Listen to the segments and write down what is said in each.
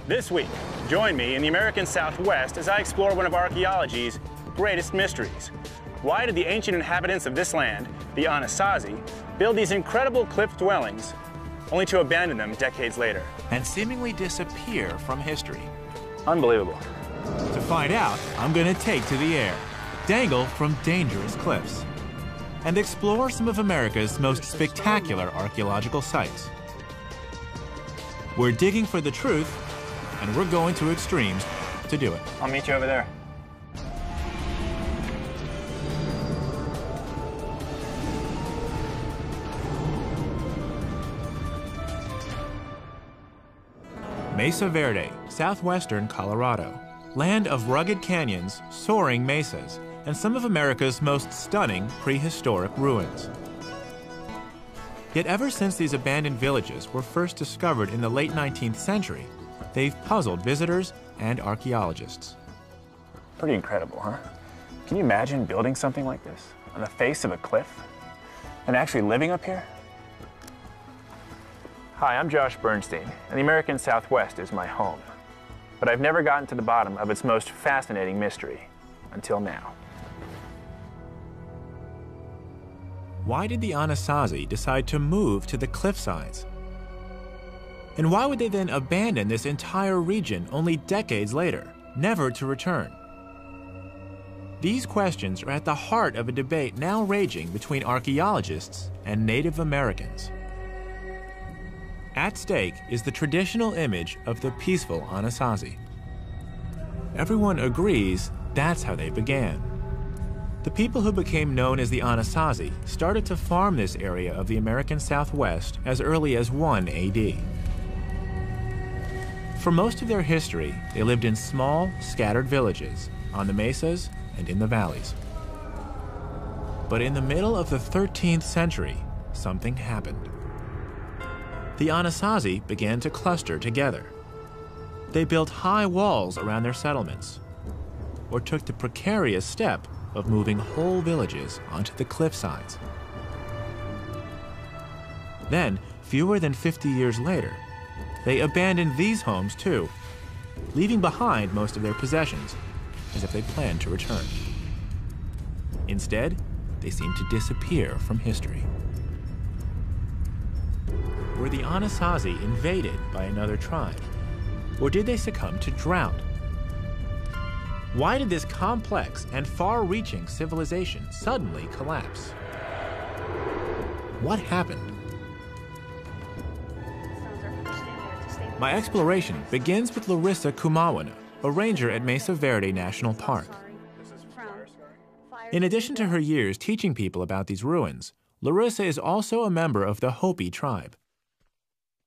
This week, join me in the American Southwest as I explore one of archaeology's greatest mysteries. Why did the ancient inhabitants of this land, the ANASAZI, build these incredible cliff dwellings, only to abandon them decades later? And seemingly disappear from history. Unbelievable. To find out, I'm gonna take to the air, dangle from dangerous cliffs, and explore some of America's most spectacular archaeological sites. We're digging for the truth, and we're going to extremes to do it. I'll meet you over there. Mesa Verde, southwestern Colorado. Land of rugged canyons, soaring mesas, and some of America's most stunning prehistoric ruins. Yet ever since these abandoned villages were first discovered in the late 19th century, they've puzzled visitors and archaeologists. Pretty incredible, huh? Can you imagine building something like this on the face of a cliff and actually living up here? Hi, I'm Josh Bernstein, and the American Southwest is my home. But I've never gotten to the bottom of its most fascinating mystery, until now. Why did the ANASAZI decide to move to the cliffsides? And why would they then abandon this entire region only decades later, never to return? These questions are at the heart of a debate now raging between archaeologists and Native Americans. At stake is the traditional image of the peaceful ANASAZI. Everyone agrees that's how they began. The people who became known as the ANASAZI started to farm this area of the American Southwest as early as 1 AD. For most of their history, they lived in small, scattered villages on the mesas and in the valleys. But in the middle of the 13th century, something happened. The ANASAZI began to cluster together. They built high walls around their settlements, or took the precarious step of moving whole villages onto the cliff sides. Then, fewer than 50 years later, they abandoned these homes too, leaving behind most of their possessions as if they planned to return. Instead, they seemed to disappear from history. Were the ANASAZI invaded by another tribe? Or did they succumb to drought? Why did this complex and far-reaching civilization suddenly collapse? What happened? My exploration begins with Larissa Kumawana, a ranger at Mesa Verde National Park. In addition to her years teaching people about these ruins, Larissa is also a member of the Hopi tribe.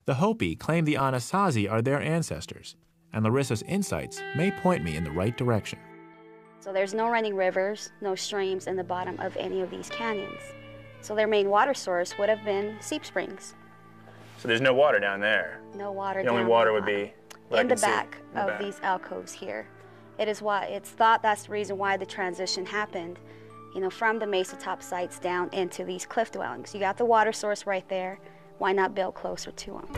The Hopi claim the ANASAZI are their ancestors, and Larissa's insights may point me in the right direction. So there's no running rivers, no streams in the bottom of any of these canyons. So their main water source would have been seep springs. So there's no water down there? No water down there. The only water would be in the back of these alcoves here. It's thought that's the reason why the transition happened, from the mesa top sites down into these cliff dwellings. You got the water source right there. Why not build closer to them?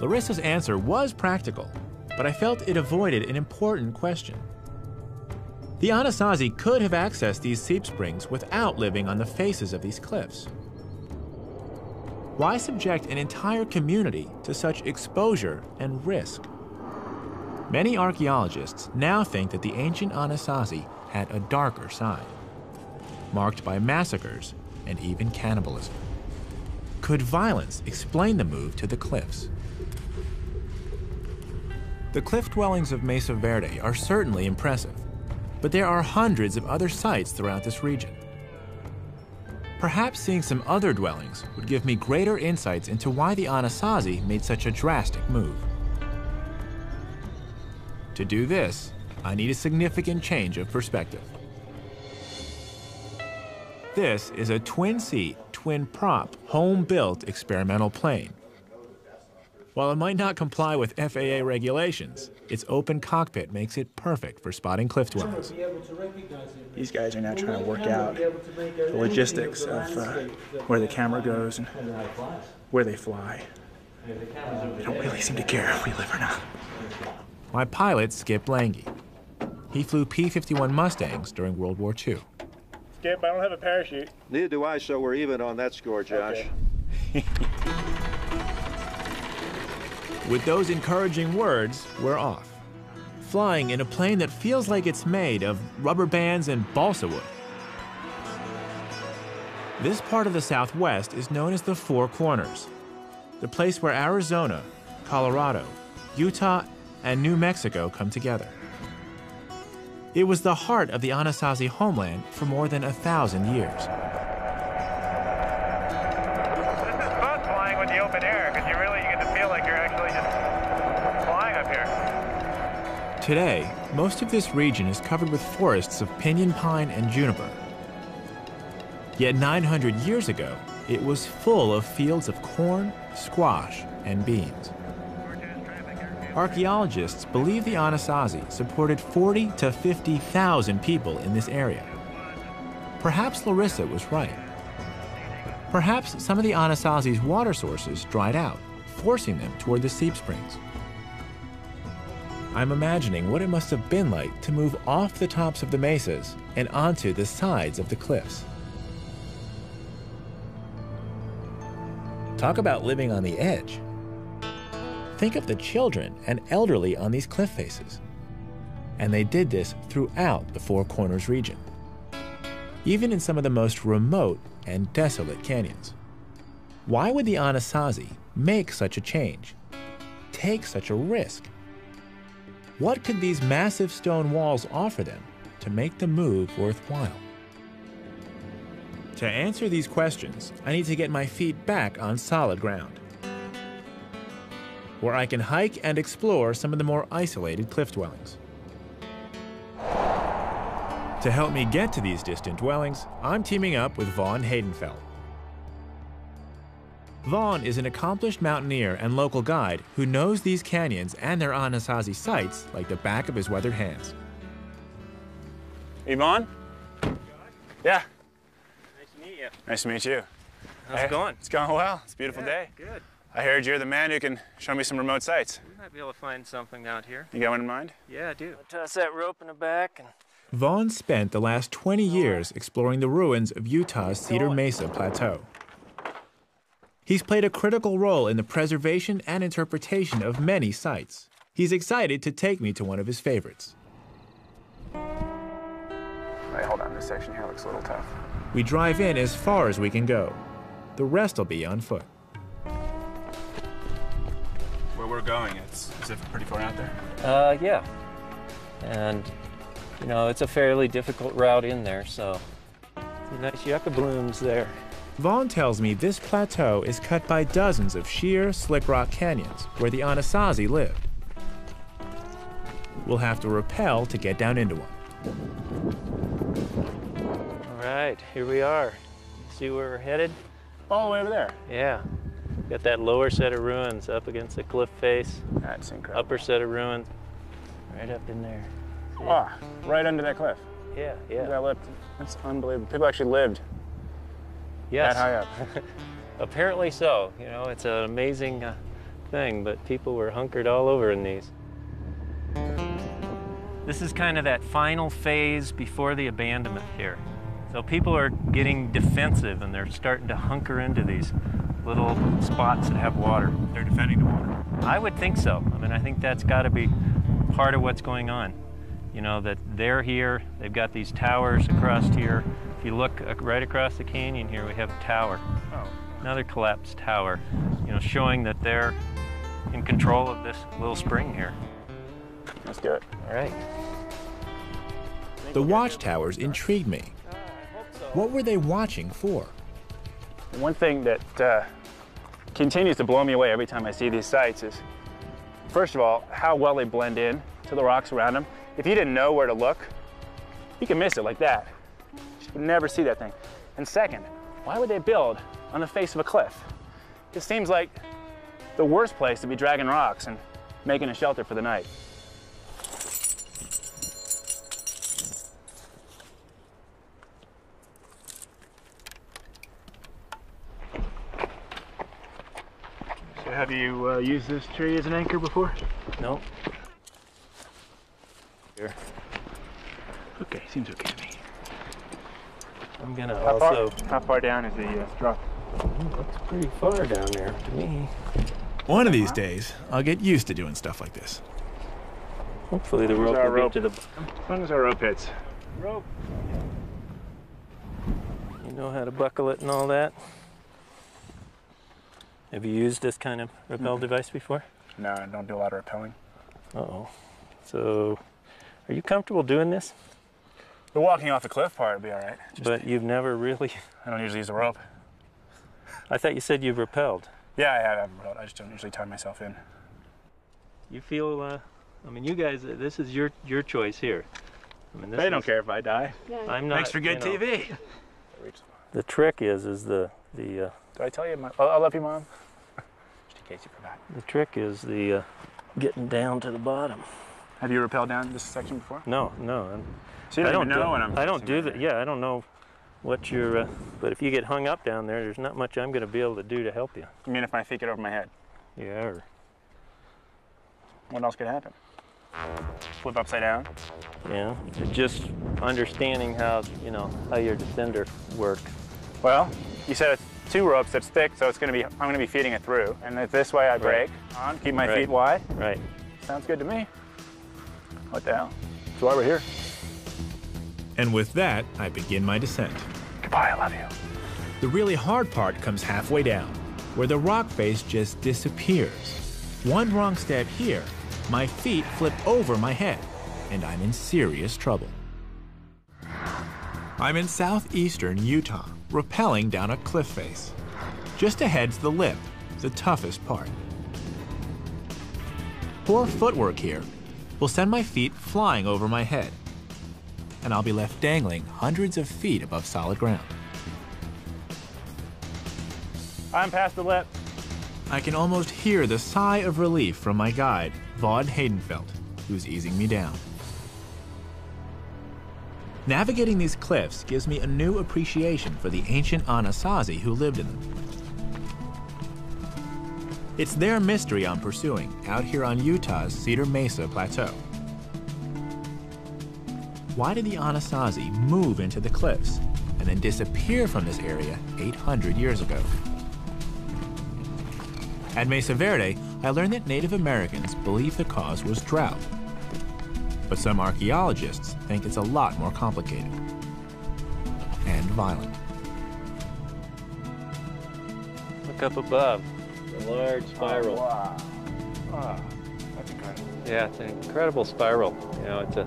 Larissa's answer was practical, but I felt it avoided an important question. The ANASAZI could have accessed these seep springs without living on the faces of these cliffs. Why subject an entire community to such exposure and risk? Many archaeologists now think that the ancient ANASAZI had a darker side, marked by massacres and even cannibalism. Could violence explain the move to the cliffs? The cliff dwellings of Mesa Verde are certainly impressive, but there are hundreds of other sites throughout this region. Perhaps seeing some other dwellings would give me greater insights into why the ANASAZI made such a drastic move. To do this, I need a significant change of perspective. This is a twin-seat, twin-prop, home-built experimental plane. While it might not comply with FAA regulations, its open cockpit makes it perfect for spotting cliff dwellings. These guys are now trying to work out the logistics of where the camera goes and where they fly. They don't really seem to care if we live or not. My pilot, Skip Lange. He flew P-51 Mustangs during World War II. Skip, I don't have a parachute. Neither do I, so we're even on that score, Josh. Okay. With those encouraging words, we're off. Flying in a plane that feels like it's made of rubber bands and balsa wood. This part of the Southwest is known as the Four Corners, the place where Arizona, Colorado, Utah, and New Mexico come together. It was the heart of the ANASAZI homeland for more than 1,000 years. This is fun flying with the open air because you get to feel like you're actually just flying up here. Today, most of this region is covered with forests of pinyon pine and juniper. Yet 900 years ago, it was full of fields of corn, squash, and beans. Archaeologists believe the ANASAZI supported 40 to 50,000 people in this area. Perhaps Larissa was right. Perhaps some of the ANASAZI's water sources dried out, forcing them toward the seep springs. I'm imagining what it must have been like to move off the tops of the mesas and onto the sides of the cliffs. Talk about living on the edge. Think of the children and elderly on these cliff faces. And they did this throughout the Four Corners region, even in some of the most remote and desolate canyons. Why would the ANASAZI make such a change, take such a risk? What could these massive stone walls offer them to make the move worthwhile? To answer these questions, I need to get my feet back on solid ground, where I can hike and explore some of the more isolated cliff dwellings. To help me get to these distant dwellings, I'm teaming up with Vaughn Haydenfeld. Vaughn is an accomplished mountaineer and local guide who knows these canyons and their ANASAZI sites like the back of his weathered hands. Hey, Vaughn? Yeah. Nice to meet you. Nice to meet you. How's it going? It's going well. It's a beautiful day. Good. I heard you're the man who can show me some remote sites. We might be able to find something out here. You got one in mind? Yeah, I do. Toss that rope in the back and... Vaughn spent the last 20 years exploring the ruins of Utah's Cedar Mesa Plateau. He's played a critical role in the preservation and interpretation of many sites. He's excited to take me to one of his favorites. Wait, hold on. This section here looks a little tough. We drive in as far as we can go. The rest will be on foot. Where we're going, is it pretty far out there? Yeah. And, you know, it's a fairly difficult route in there, so... Some nice yucca blooms there. Vaughn tells me this plateau is cut by dozens of sheer, slick rock canyons where the ANASAZI lived. We'll have to rappel to get down into one. All right, here we are. See where we're headed? All the way over there. Yeah. Got that lower set of ruins up against the cliff face. That's incredible. Upper set of ruins right up in there. See? Ah, right under that cliff. Yeah, yeah. That's unbelievable. People actually lived Yes. that high up. Apparently so. You know, it's an amazing thing, but people were hunkered all over in these. This is kind of that final phase before the abandonment here. So people are getting defensive and they're starting to hunker into these little spots that have water. They're defending the water. I would think so. I mean, I think that's got to be part of what's going on. You know, that they're here, they've got these towers across here. If you look right across the canyon here, we have a tower. Oh. Another collapsed tower, you know, showing that they're in control of this little spring here. Let's do it. All right. The watchtowers intrigued me. What were they watching for? One thing that continues to blow me away every time I see these sites is, first of all, how well they blend in to the rocks around them. If you didn't know where to look, you can miss it like that. You would never see that thing. And second, why would they build on the face of a cliff? It seems like the worst place to be dragging rocks and making a shelter for the night. So have you used this tree as an anchor before? No. Here. Okay, seems okay to me. I'm gonna How far down is the drop? Looks pretty far down there to me. One of these days, I'll get used to doing stuff like this. Hopefully the rope will get to the bottom. As long as our rope hits. Rope. You know how to buckle it and all that? Have you used this kind of rappel device before? No, I don't do a lot of rappelling. Uh-oh. So, are you comfortable doing this? The walking off the cliff part would be all right. But you've never really... I don't usually use the rope. I thought you said you've rappelled. Yeah, I have rappelled. I just don't usually tie myself in. You feel, I mean, you guys, this is your choice here. I mean, They don't care if I die. Yeah. I'm not, Thanks for good TV. The trick is the Did I tell you? I love you, Mom. Just in case you forgot. the trick is the getting down to the bottom. Have you rappelled down this section before? No. So you don't even know when I'm... I don't do that. Yeah, I don't know what you're. But if you get hung up down there, there's not much I'm going to be able to do to help you. You mean if my feet get over my head? Yeah. Or What else could happen? Flip upside down? yeah. Just understanding how how your descender works. Well, you said it's 2 ropes that's thick, so I'm gonna be feeding it through. And if this way I brake on, keep my feet wide. Right. Sounds good to me. What the hell? That's why we're here. And with that, I begin my descent. Goodbye, I love you. The really hard part comes halfway down, where the rock face just disappears. One wrong step here, my feet flip over my head, and I'm in serious trouble. I'm in southeastern Utah, rappelling down a cliff face. Just ahead's the lip, the toughest part. Poor footwork here will send my feet flying over my head, and I'll be left dangling hundreds of feet above solid ground. I'm past the lip. I can almost hear the sigh of relief from my guide, Vaughn Haydenfeld, who's easing me down. Navigating these cliffs gives me a new appreciation for the ancient ANASAZI who lived in them. It's their mystery I'm pursuing out here on Utah's Cedar Mesa Plateau. Why did the ANASAZI move into the cliffs and then disappear from this area 800 years ago? At Mesa Verde, I learned that Native Americans believe the cause was drought. But some archaeologists think it's a lot more complicated and violent. Look up above, the large spiral. Oh, wow. Wow, that's incredible. Yeah, it's an incredible spiral. It's a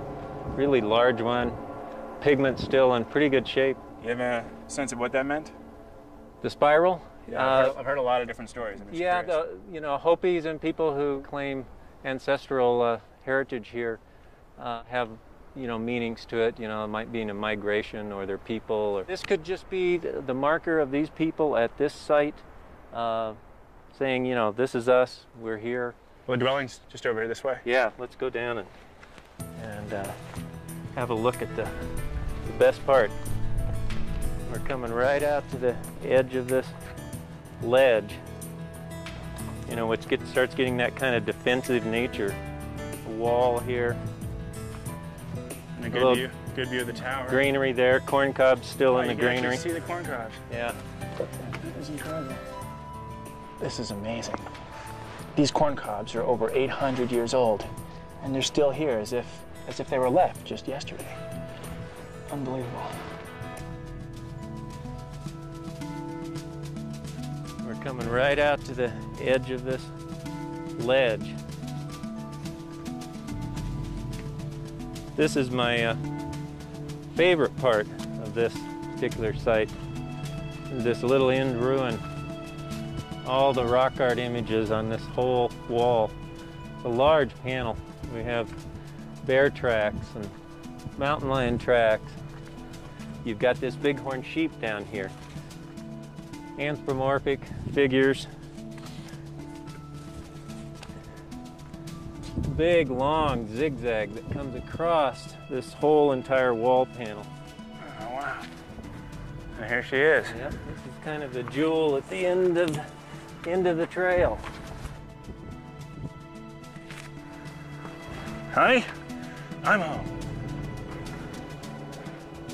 really large one. Pigment's still in pretty good shape. You have a sense of what that meant? The spiral? Yeah, I've heard a lot of different stories. Yeah, Hopis and people who claim ancestral heritage here have, meanings to it. It might be in a migration or their people. Or this could just be the marker of these people at this site, saying, this is us. We're here. Well, the dwelling's just over here this way. Yeah, let's go down and have a look at the best part. We're coming right out to the edge of this ledge, which starts getting that kind of defensive nature. A wall here. And a good view of the tower. Greenery there, corn cobs still in the greenery. You can see the corn cobs. Yeah. This is incredible. This is amazing. These corn cobs are over 800 years old, and they're still here as if they were left just yesterday. Unbelievable. We're coming right out to the edge of this ledge. This is my favorite part of this particular site. This little end ruin. All the rock art images on this whole wall. It's a large panel. We have bear tracks and mountain lion tracks. You've got this bighorn sheep down here. Anthropomorphic figures. Big, long zigzag that comes across this whole entire wall panel. Oh, wow. And here she is. Yep, this is kind of the jewel at the end of the trail. Honey, I'm home.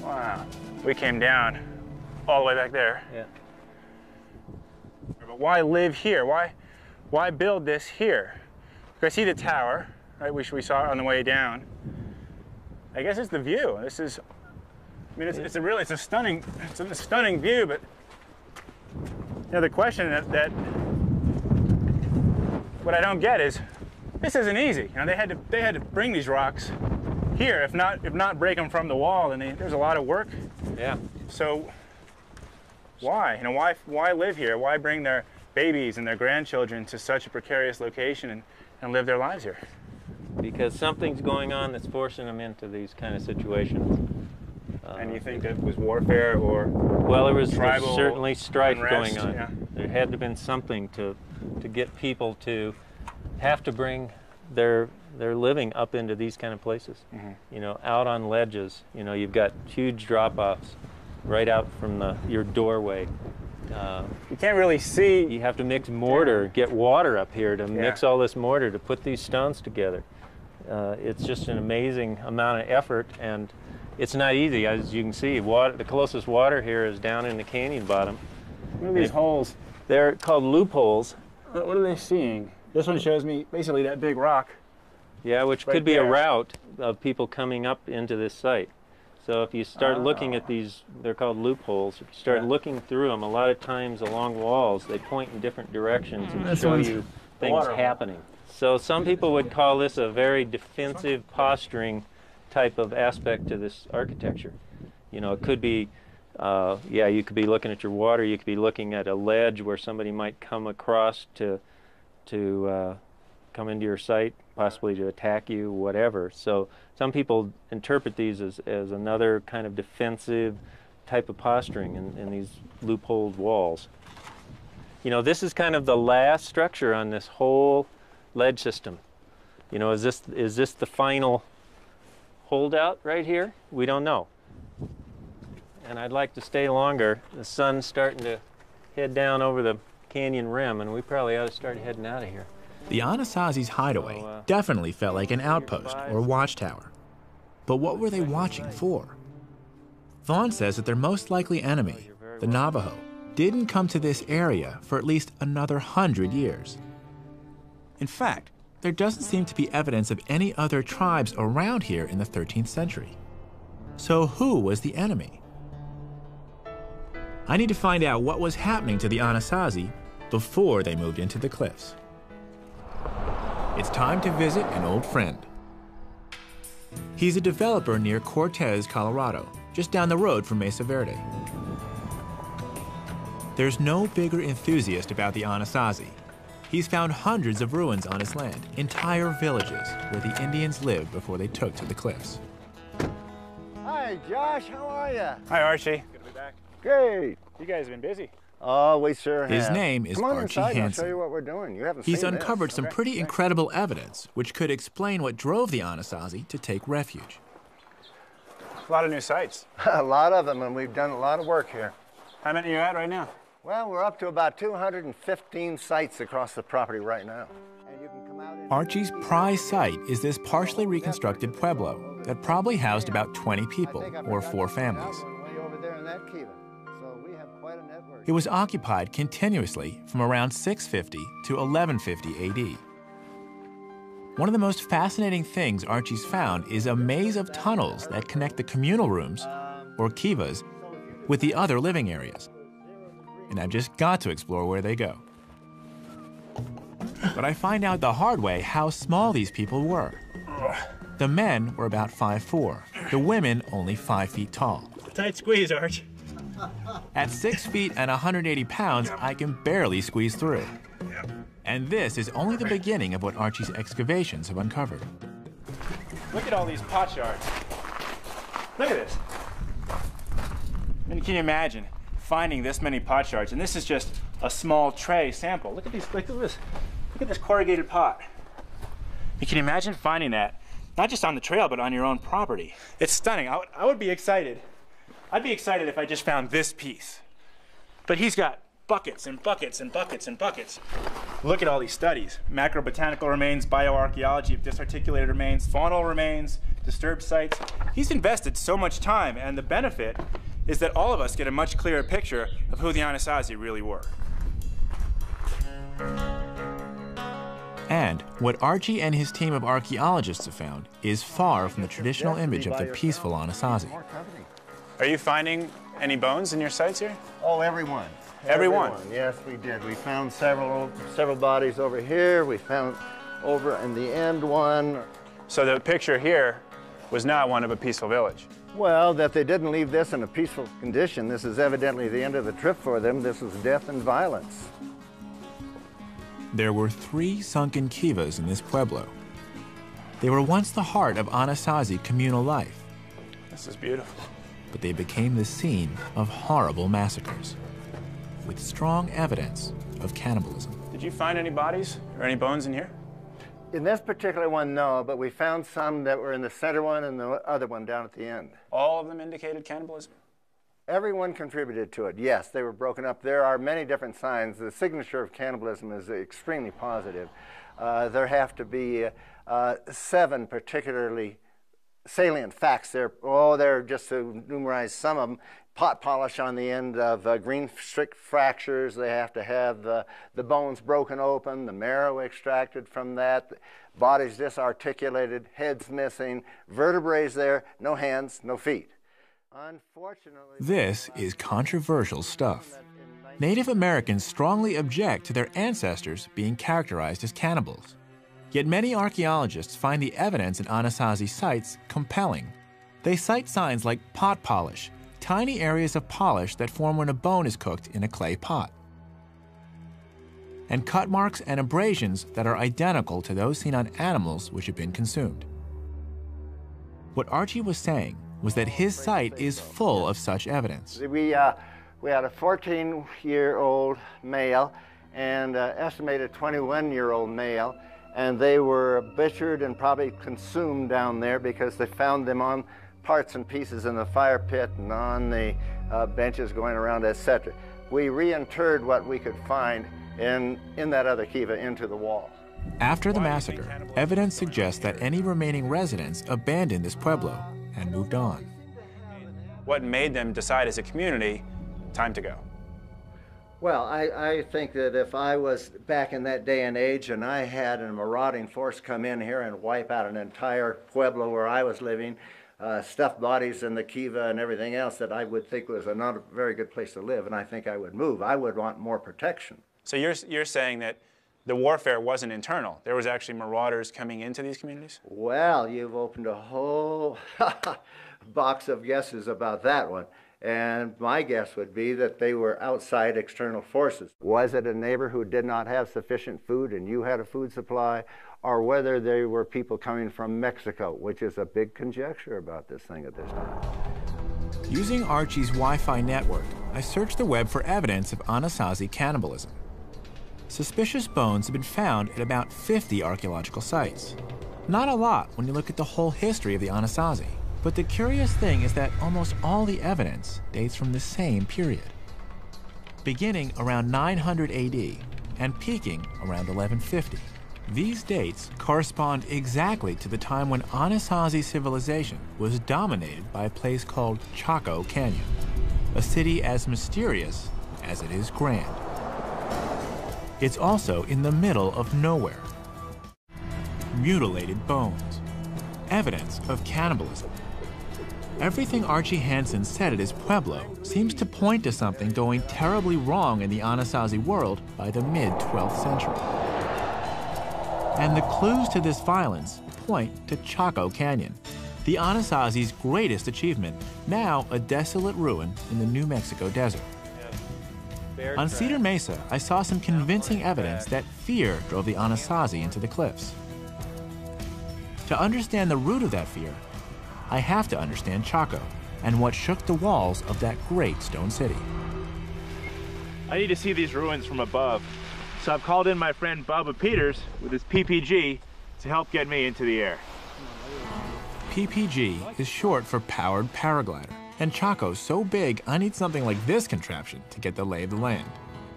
Wow. We came down all the way back there. Yeah. But why live here? Why build this here? I see the tower, right, which we saw on the way down. I guess it's the view. This is, I mean, it's a stunning view, but you know, the question that what I don't get is, this isn't easy. You know, they had to bring these rocks here, if not break them from the wall, and there's a lot of work. Yeah. So why? You know, why live here? Why bring their babies and their grandchildren to such a precarious location and live their lives here? Because something's going on that's forcing them into these kind of situations. And you think it was warfare or well, there's tribal certainly strife unrest, going on. yeah. There had to have been something to get people to have to bring their living up into these kind of places. Mm-hmm. You know, out on ledges. You know, you've got huge drop-offs right out from your doorway. You can't really see. You have to mix mortar, get water up here to mix all this mortar to put these stones together. It's just an amazing amount of effort, and it's not easy. As you can see, the closest water here is down in the canyon bottom. What are these holes? They're called loopholes. What are they seeing? This one shows me basically that big rock. Yeah, which could be a route of people coming up into this site. So if you start looking at these, they're called loopholes. If you start looking through them, a lot of times along walls, they point in different directions and show you things happening. So some people would call this a very defensive posturing type of aspect to this architecture. You know, it could be, you could be looking at your water, you could be looking at a ledge where somebody might come across to come into your site, possibly to attack you, whatever. So some people interpret these as another kind of defensive type of posturing in these loopholed walls. You know, this is kind of the last structure on this whole ledge system. You know, is this the final holdout right here? We don't know. And I'd like to stay longer. The sun's starting to head down over the canyon rim, and we probably ought to start heading out of here. The ANASAZI's hideaway definitely felt like an outpost or watchtower. But what were they watching for? Vaughn says that their most likely enemy, the Navajo, didn't come to this area for at least another 100 years. In fact, there doesn't seem to be evidence of any other tribes around here in the 13th century. So who was the enemy? I need to find out what was happening to the ANASAZI before they moved into the cliffs. It's time to visit an old friend. He's a developer near Cortez, Colorado, just down the road from Mesa Verde. There's no bigger enthusiast about the ANASAZI. He's found hundreds of ruins on his land, entire villages where the Indians lived before they took to the cliffs. Hi, Josh. How are you? Hi, Archie. Good to be back. Great. You guys have been busy. Oh, we sure have. His name is Come on Archie inside and I'll Hansen. show you what we're doing. You haven't He's seen uncovered this. some pretty incredible evidence which could explain what drove the ANASAZI to take refuge. A lot of new sites. A lot of them, and we've done a lot of work here. How many are you at right now? Well, we're up to about 215 sites across the property right now. And you can come out and Archie's prize site is this partially reconstructed pueblo that probably housed about 20 people, or 4 families. way over there in that kiva. So we have quite a network. It was occupied continuously from around 650 to 1150 AD. One of the most fascinating things Archie's found is a maze of tunnels that connect the communal rooms, or kivas, with the other living areas. And I've just got to explore where they go. But I find out the hard way how small these people were. The men were about 5'4", the women only 5 feet tall. Tight squeeze, Arch. At 6 feet and 180 pounds, I can barely squeeze through. And this is only the beginning of what Archie's excavations have uncovered. Look at all these pot shards. Look at this. And can you imagine finding this many pot shards? And this is just a small tray sample. Look at these. Look at this. Look at this corrugated pot. And can you imagine finding that, not just on the trail, but on your own property? It's stunning. I would be excited. I'd be excited if I just found this piece. But he's got buckets and buckets and buckets and buckets. Look at all these studies. Macrobotanical remains, bioarchaeology of disarticulated remains, faunal remains, disturbed sites. He's invested so much time, and the benefit is that all of us get a much clearer picture of who the ANASAZI really were. And what Archie and his team of archaeologists have found is far from the traditional image of the peaceful ANASAZI. Are you finding any bones in your sites here? Oh, everyone. Everyone? Yes, we did. We found several bodies over here. We found over in the end one. So the picture here was not one of a peaceful village. Well, that they didn't leave this in a peaceful condition. This is evidently the end of the trip for them. This was death and violence. There were 3 sunken kivas in this pueblo. They were once the heart of ANASAZI communal life. This is beautiful. But they became the scene of horrible massacres, with strong evidence of cannibalism. Did you find any bodies or any bones in here? In this particular one, no, but we found some that were in the center one and the other one down at the end. All of them indicated cannibalism? Everyone contributed to it. Yes, they were broken up. There are many different signs. The signature of cannibalism is extremely positive. There have to be 7 particularly salient facts. They're just to numerize some of them. Pot polish on the end of green strict fractures. They have to have the bones broken open, the marrow extracted from that, bodies disarticulated, heads missing, vertebrae there, no hands, no feet. Unfortunately, this is controversial stuff. Native Americans strongly object to their ancestors being characterized as cannibals. Yet many archaeologists find the evidence in ANASAZI sites compelling. They cite signs like pot polish, tiny areas of polish that form when a bone is cooked in a clay pot, and cut marks and abrasions that are identical to those seen on animals which have been consumed. What Archie was saying was that his site is full of such evidence. We had a 14-year-old male and an estimated 21-year-old male, and they were butchered and probably consumed down there because they found them on parts and pieces in the fire pit and on the benches going around, etc. We reinterred what we could find in that other kiva into the wall. After the massacre, evidence suggests that any remaining residents abandoned this pueblo and moved on. What made them decide as a community, time to go? Well, I think that if I was back in that day and age and I had a marauding force come in here and wipe out an entire pueblo where I was living, stuff bodies in the kiva and everything else, that I would think was not a very good place to live, and I think I would move. I would want more protection. So you're saying that the warfare wasn't internal. There was actually marauders coming into these communities? Well, you've opened a whole box of guesses about that one. And my guess would be that they were outside external forces. Was it a neighbor who did not have sufficient food and you had a food supply? Or whether they were people coming from Mexico, which is a big conjecture about this thing at this time. Using Archie's Wi-Fi network, I searched the web for evidence of ANASAZI cannibalism. Suspicious bones have been found at about 50 archaeological sites. Not a lot when you look at the whole history of the ANASAZI. But the curious thing is that almost all the evidence dates from the same period, beginning around 900 AD and peaking around 1150. These dates correspond exactly to the time when ANASAZI civilization was dominated by a place called Chaco Canyon, a city as mysterious as it is grand. It's also in the middle of nowhere. Mutilated bones, evidence of cannibalism. Everything Archie Hansen said at his pueblo seems to point to something going terribly wrong in the ANASAZI world by the mid-12th century. And the clues to this violence point to Chaco Canyon, the ANASAZI's greatest achievement, now a desolate ruin in the New Mexico desert. On Cedar Mesa, I saw some convincing evidence that fear drove the ANASAZI into the cliffs. To understand the root of that fear, I have to understand Chaco and what shook the walls of that great stone city. I need to see these ruins from above, so I've called in my friend Bubba Peters with his PPG to help get me into the air. PPG is short for Powered Paraglider, and Chaco's so big I need something like this contraption to get the lay of the land.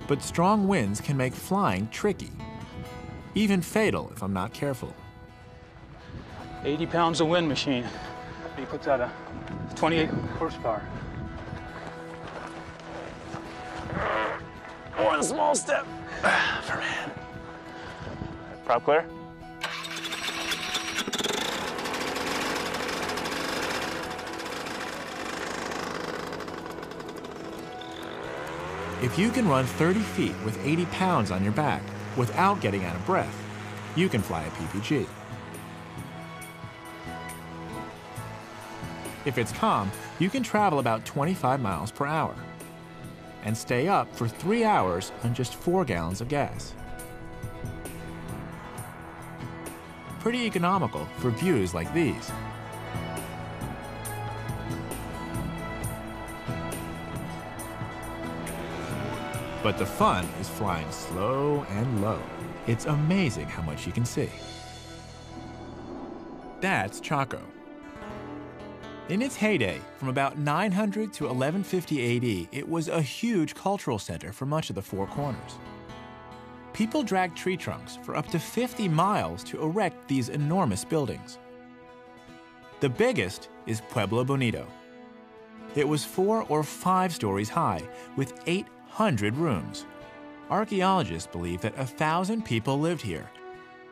But strong winds can make flying tricky, even fatal if I'm not careful. 80 pounds of wind machine. He puts out a 28 horsepower. One small step for man. Prop clear? If you can run 30 feet with 80 pounds on your back without getting out of breath, you can fly a PPG. If it's calm, you can travel about 25 miles per hour and stay up for 3 hours on just 4 gallons of gas. Pretty economical for views like these. But the fun is flying slow and low. It's amazing how much you can see. That's Chaco. In its heyday, from about 900 to 1150 AD, it was a huge cultural center for much of the Four Corners. People dragged tree trunks for up to 50 miles to erect these enormous buildings. The biggest is Pueblo Bonito. It was 4 or 5 stories high, with 800 rooms. Archaeologists believe that 1,000 people lived here,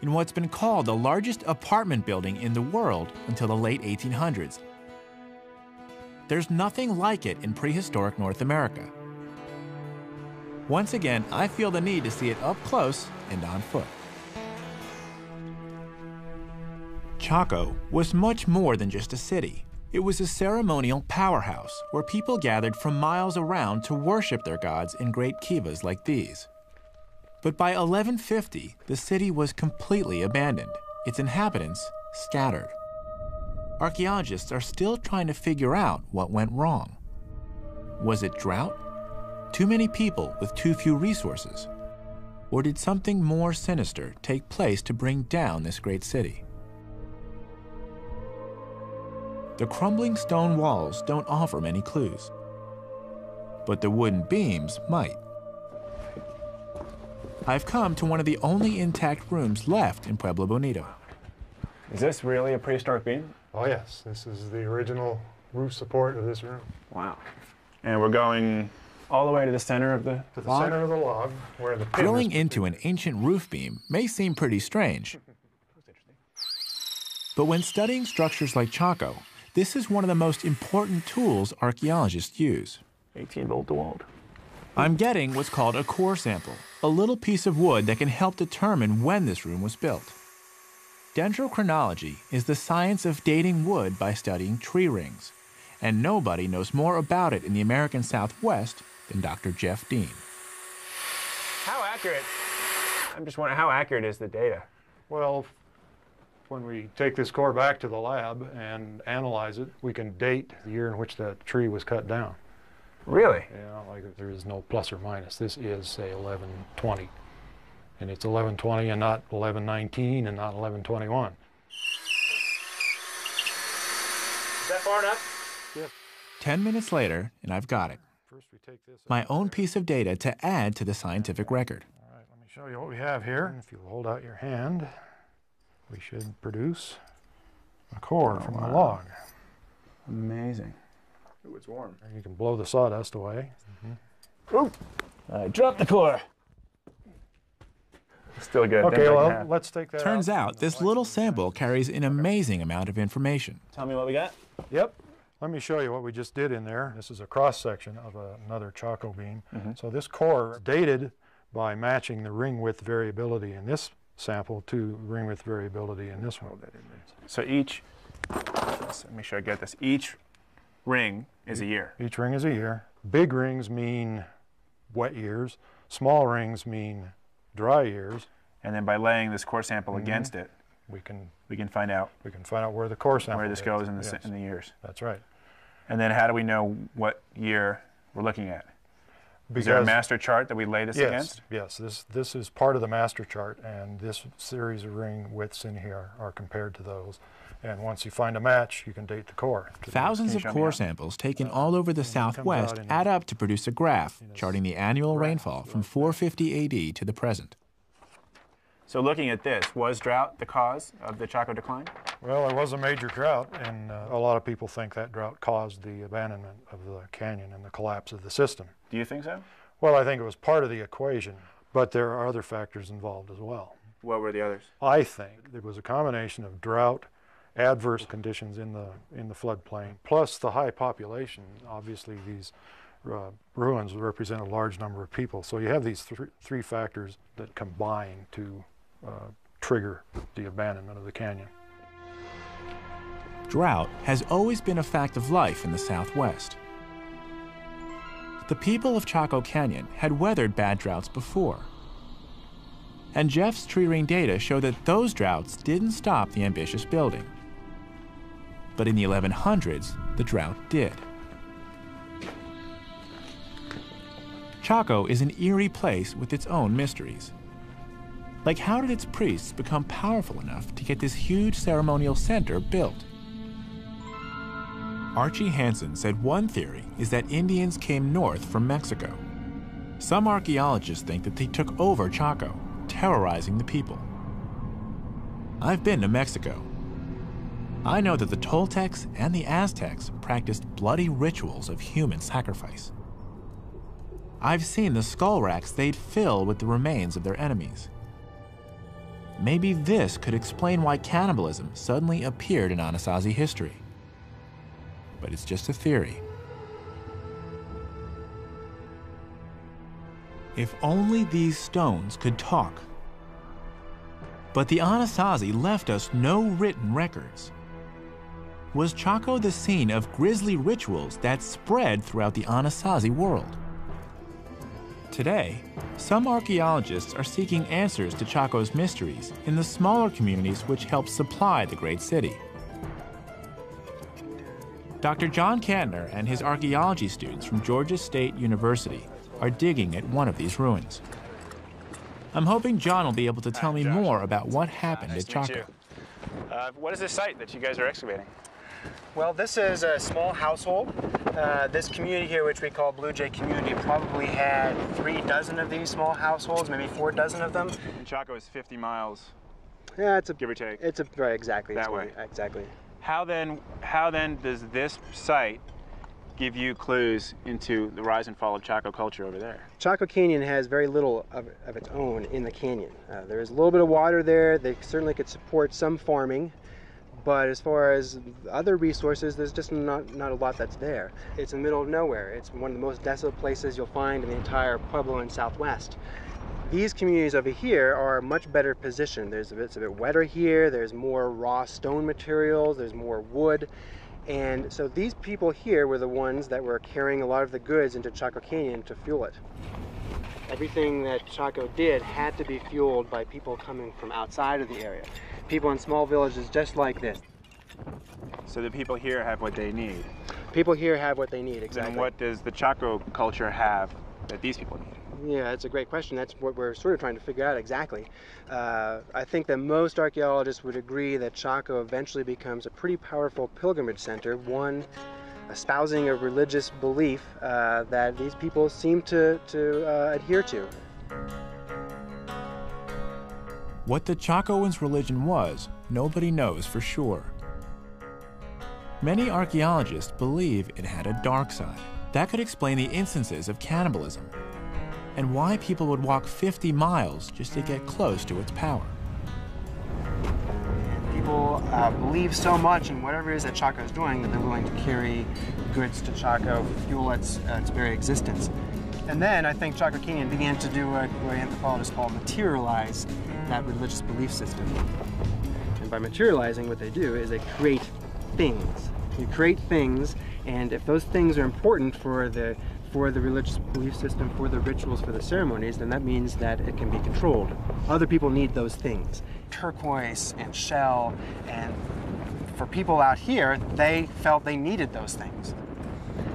in what's been called the largest apartment building in the world until the late 1800s. There's nothing like it in prehistoric North America. Once again, I feel the need to see it up close and on foot. Chaco was much more than just a city. It was a ceremonial powerhouse where people gathered from miles around to worship their gods in great kivas like these. But by 1150, the city was completely abandoned, its inhabitants scattered. Archaeologists are still trying to figure out what went wrong. Was it drought? Too many people with too few resources? Or did something more sinister take place to bring down this great city? The crumbling stone walls don't offer many clues, but the wooden beams might. I've come to one of the only intact rooms left in Pueblo Bonito. Is this really a prehistoric beam? Oh yes, this is the original roof support of this room. Wow. And we're going all the way to the center of the log? Center of the log, where the pin Drilling into an ancient roof beam may seem pretty strange. But when studying structures like Chaco, this is one of the most important tools archaeologists use. 18-volt DeWalt. I'm getting what's called a core sample, a little piece of wood that can help determine when this room was built. Dendrochronology is the science of dating wood by studying tree rings, and nobody knows more about it in the American Southwest than Dr. Jeff Dean. How accurate? I'm just wondering, how accurate is the data? Well, when we take this core back to the lab and analyze it, we can date the year in which that tree was cut down. Really? Yeah, like there is no plus or minus. This is, say, 1120. And it's 1120 and not 1119 and not 1121. Is that far enough? Yep. 10 minutes later, and I've got it. First we take this My own piece of data to add to the scientific record. All right, let me show you what we have here. If you hold out your hand, we should produce a core from the log. Amazing. Ooh, it's warm. You can blow the sawdust away. Ooh! I dropped the core. Still good. Okay, well, let's take that Turns out this little sample carries an amazing amount of information. Tell me what we got. Yep. Let me show you what we just did in there. This is a cross-section of another Chaco beam. So this core is dated by matching the ring width variability in this sample to ring width variability in this one. So each, let me make sure I get this, each ring is a year. Each ring is a year. Big rings mean wet years. Small rings mean dry years. And then by laying this core sample against it, we can find out where the core sample where this is. goes in the years. That's right. And then how do we know what year we're looking at? Because, is there a master chart that we lay this against? Yes, this is part of the master chart, and this series of ring widths in here are compared to those. And once you find a match, you can date the core. Thousands of core samples taken all over the Southwest add up to produce a graph charting the annual rainfall from 450 AD to the present. So looking at this, was drought the cause of the Chaco decline? Well, there was a major drought, and a lot of people think that drought caused the abandonment of the canyon and the collapse of the system. Do you think so? Well, I think it was part of the equation, but there are other factors involved as well. What were the others? I think there was a combination of drought, adverse conditions in the floodplain, plus the high population. Obviously, these ruins represent a large number of people, so you have these three factors that combine to trigger the abandonment of the canyon. Drought has always been a fact of life in the Southwest. The people of Chaco Canyon had weathered bad droughts before. And Jeff's tree ring data show that those droughts didn't stop the ambitious building. But in the 1100s, the drought did. Chaco is an eerie place with its own mysteries. Like, how did its priests become powerful enough to get this huge ceremonial center built? Archie Hansen said one theory is that Indians came north from Mexico. Some archaeologists think that they took over Chaco, terrorizing the people. I've been to Mexico. I know that the Toltecs and the Aztecs practiced bloody rituals of human sacrifice. I've seen the skull racks they'd fill with the remains of their enemies. Maybe this could explain why cannibalism suddenly appeared in ANASAZI history. But it's just a theory. If only these stones could talk. But the ANASAZI left us no written records. Was Chaco the scene of grisly rituals that spread throughout the ANASAZI world? Today, some archaeologists are seeking answers to Chaco's mysteries in the smaller communities which help supply the great city. Dr. John Kantner and his archaeology students from Georgia State University are digging at one of these ruins. I'm hoping John will be able to tell me more about what happened at Chaco. What is this site that you guys are excavating? Well, this is a small household. This community here, which we call Blue Jay Community, probably had 3 dozen of these small households, maybe 4 dozen of them. And Chaco is 50 miles, yeah, give or take. It's right, exactly. That way. Exactly. How then does this site give you clues into the rise and fall of Chaco culture over there? Chaco Canyon has very little of its own in the canyon. There is a little bit of water there. They certainly could support some farming. But as far as other resources, there's just not a lot that's there. It's in the middle of nowhere. It's one of the most desolate places you'll find in the entire Pueblo and Southwest. These communities over here are much better positioned. It's a bit wetter here. There's more raw stone materials. There's more wood. And so these people here were the ones that were carrying a lot of the goods into Chaco Canyon to fuel it. Everything that Chaco did had to be fueled by people coming from outside of the area. People in small villages just like this. So the people here have what they need. People here have what they need, exactly. And what does the Chaco culture have that these people need? Yeah, that's a great question. That's what we're sort of trying to figure out exactly. I think that most archaeologists would agree that Chaco eventually becomes a pretty powerful pilgrimage center, one espousing a religious belief that these people seem to adhere to. What the Chacoans' religion was, nobody knows for sure. Many archaeologists believe it had a dark side. That could explain the instances of cannibalism and why people would walk 50 miles just to get close to its power. People believe so much in whatever it is that Chaco is doing that they're willing to carry goods to Chaco, fuel its very existence. And then I think Chaco Canyon began to do what anthropologists call materialize that religious belief system. And by materializing, what they do is they create things. You create things, and if those things are important for the religious belief system, for the rituals, for the ceremonies, then that means that it can be controlled. Other people need those things. Turquoise and shell, and for people out here, they felt they needed those things.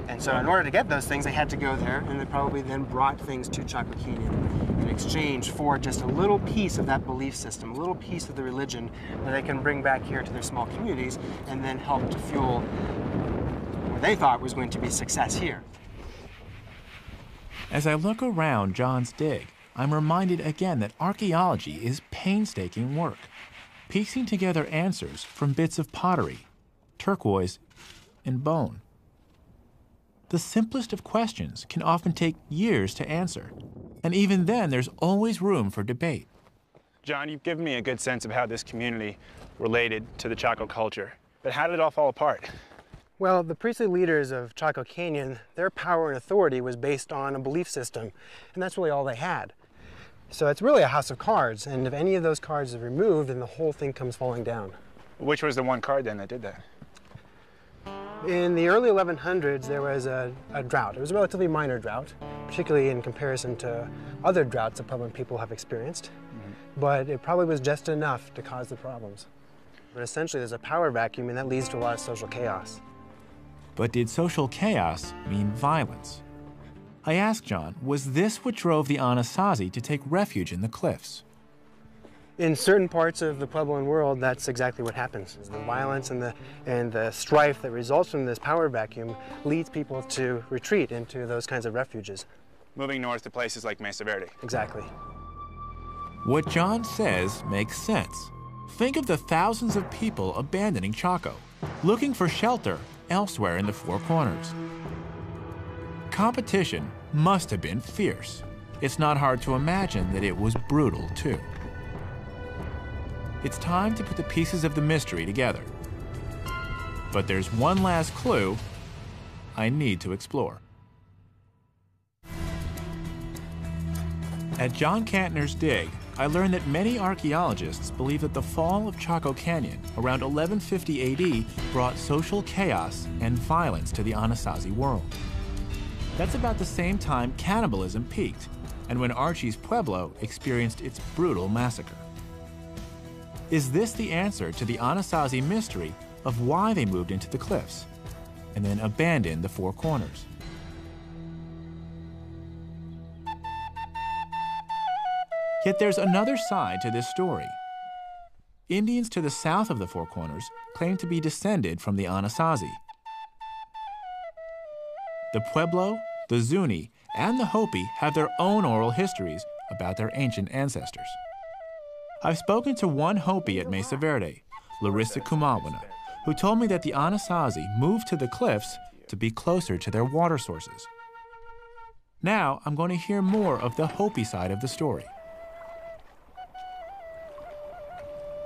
And So in order to get those things, they had to go there, and they probably then brought things to Chaco Canyon in exchange for just a little piece of that belief system, a little piece of the religion that they can bring back here to their small communities and then help to fuel what they thought was going to be success here. As I look around John's dig, I'm reminded again that archaeology is painstaking work, piecing together answers from bits of pottery, turquoise, and bone. The simplest of questions can often take years to answer, and even then there's always room for debate. John, you've given me a good sense of how this community related to the Chaco culture, but how did it all fall apart? Well, the priestly leaders of Chaco Canyon, their power and authority was based on a belief system, and that's really all they had. So it's really a house of cards, and if any of those cards is removed, then the whole thing comes falling down. Which was the one card then that did that? In the early 1100s, there was a drought. It was a relatively minor drought, particularly in comparison to other droughts that Puebloan people have experienced, but it probably was just enough to cause the problems. But essentially, there's a power vacuum, and that leads to a lot of social chaos. But did social chaos mean violence? I asked John, was this what drove the ANASAZI to take refuge in the cliffs? In certain parts of the Puebloan world, that's exactly what happens. The violence and the strife that results from this power vacuum leads people to retreat into those kinds of refuges. Moving north to places like Mesa Verde. Exactly. What John says makes sense. Think of the thousands of people abandoning Chaco, looking for shelter elsewhere in the Four Corners. Competition must have been fierce. It's not hard to imagine that it was brutal, too. It's time to put the pieces of the mystery together. But there's one last clue I need to explore. At John Kantner's dig, I learned that many archaeologists believe that the fall of Chaco Canyon around 1150 AD brought social chaos and violence to the ANASAZI world. That's about the same time cannibalism peaked and when Archie's Pueblo experienced its brutal massacre. Is this the answer to the ANASAZI mystery of why they moved into the cliffs and then abandoned the Four Corners? Yet there's another side to this story. Indians to the south of the Four Corners claim to be descended from the ANASAZI. The Pueblo, the Zuni, and the Hopi have their own oral histories about their ancient ancestors. I've spoken to one Hopi at Mesa Verde, Larissa Kumawana, who told me that the ANASAZI moved to the cliffs to be closer to their water sources. Now I'm going to hear more of the Hopi side of the story.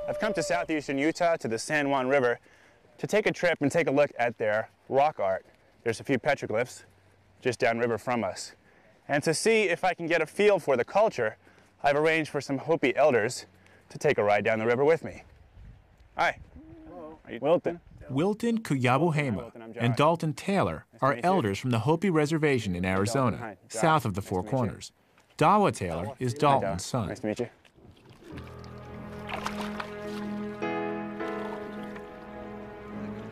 I've come to southeastern Utah to the San Juan River to take a trip and take a look at their rock art. There's a few petroglyphs just downriver from us. And to see if I can get a feel for the culture, I've arranged for some Hopi elders to take a ride down the river with me. Hi. Hello. Are you Wilton? Wilton Kuyabuhema and Dalton Taylor are elders from the Hopi Reservation in Arizona, south of the Four Corners. Dawa Taylor is Dalton's son. Nice to meet you.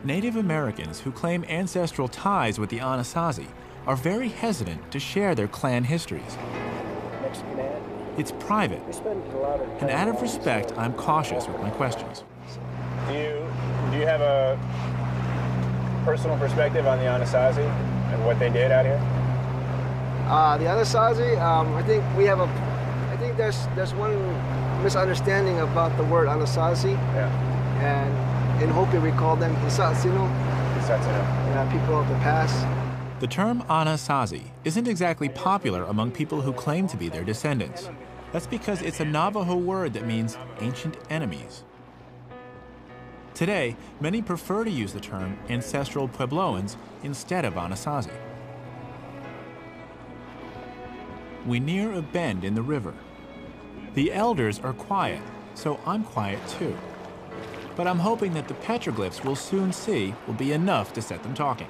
Native Americans who claim ancestral ties with the ANASAZI are very hesitant to share their clan histories. It's private, and out of respect, I'm cautious with my questions. Do you have a personal perspective on the ANASAZI and what they did out here? The ANASAZI, I think there's one misunderstanding about the word ANASAZI. Yeah. And in Hopi, we call them Hisatsino. People of the past. The term ANASAZI isn't exactly popular among people who claim to be their descendants. That's because it's a Navajo word that means ancient enemies. Today, many prefer to use the term ancestral Puebloans instead of ANASAZI. We near a bend in the river. The elders are quiet, so I'm quiet too. But I'm hoping that the petroglyphs we'll soon see will be enough to set them talking.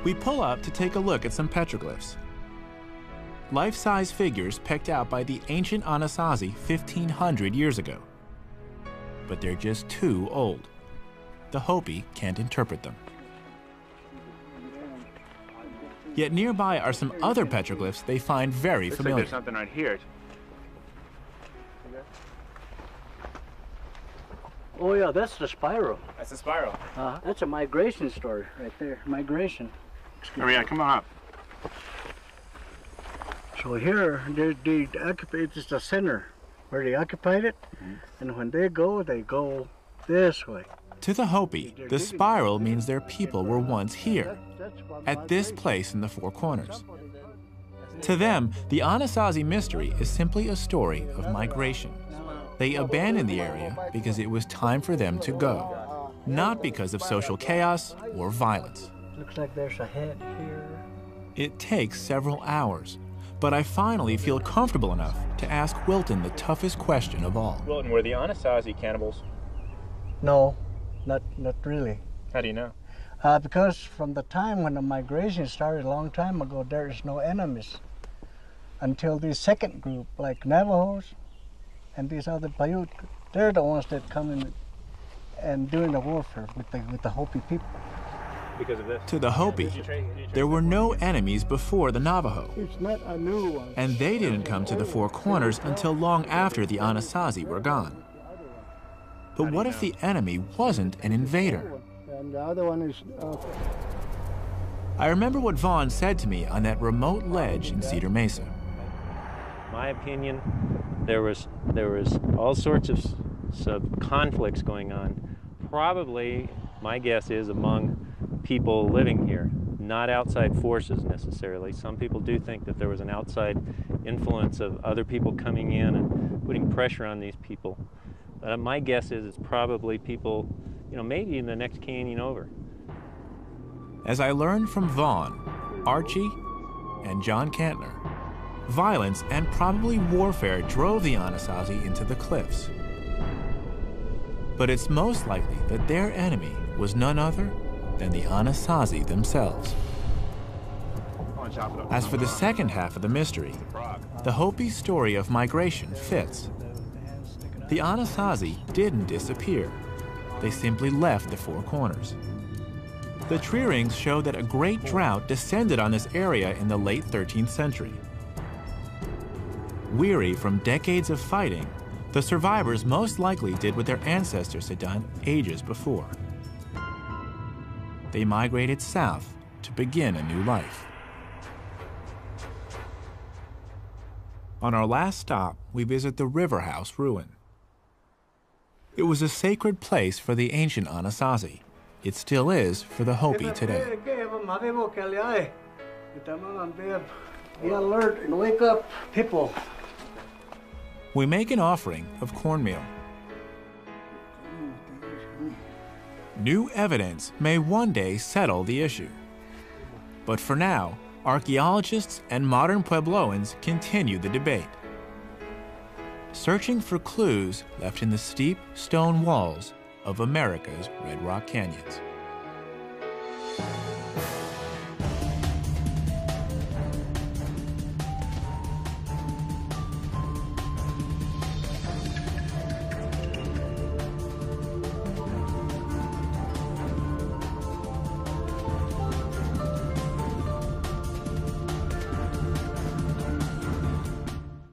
We pull up to take a look at some petroglyphs. Life-size figures picked out by the ancient ANASAZI 1,500 years ago. But they're just too old. The Hopi can't interpret them. Yet nearby are some other petroglyphs they find very familiar. Looks like there's something right here. Oh yeah, that's the spiral. That's a spiral. That's a migration story right there. Migration. Oh yeah, come on up. So here, they occupy, it's the center where they occupied it, and when they go this way. To the Hopi, the spiral means their people were once here, at this place in the Four Corners. To them, the ANASAZI mystery is simply a story of migration. They abandoned the area because it was time for them to go, not because of social chaos or violence. Looks like there's a head here. It takes several hours, but I finally feel comfortable enough to ask Wilton the toughest question of all. Wilton, were the ANASAZI cannibals? No, not really. How do you know? Because from the time when the migration started a long time ago, there is no enemies. Until the second group, like Navajos and these other Paiute, they're the ones that come in and doing the warfare with the Hopi people. Because of this? To the Hopi, there were no enemies before the Navajo. It's not a new one. And they didn't come to the Four Corners until long after the ANASAZI were gone. But what if the enemy wasn't an invader? And the other one is... I remember what Vaughn said to me on that remote ledge in Cedar Mesa. My opinion, there was all sorts of conflicts going on. Probably, my guess is, among people living here, not outside forces necessarily. Some people do think that there was an outside influence of other people coming in and putting pressure on these people. But my guess is it's probably people, maybe in the next canyon over. As I learned from Vaughn, Archie, and John Cantner, violence and probably warfare drove the ANASAZI into the cliffs. But it's most likely that their enemy was none other than the ANASAZI themselves. As for the second half of the mystery, the Hopi story of migration fits. The ANASAZI didn't disappear. They simply left the Four Corners. The tree rings show that a great drought descended on this area in the late 13th century. Weary from decades of fighting, the survivors most likely did what their ancestors had done ages before. They migrated south to begin a new life. On our last stop, we visit the River House ruin. It was a sacred place for the ancient ANASAZI. It still is for the Hopi today. Be alert and wake up, people. We make an offering of cornmeal. New evidence may one day settle the issue. But for now, archaeologists and modern Puebloans continue the debate, searching for clues left in the steep stone walls of America's Red Rock Canyons.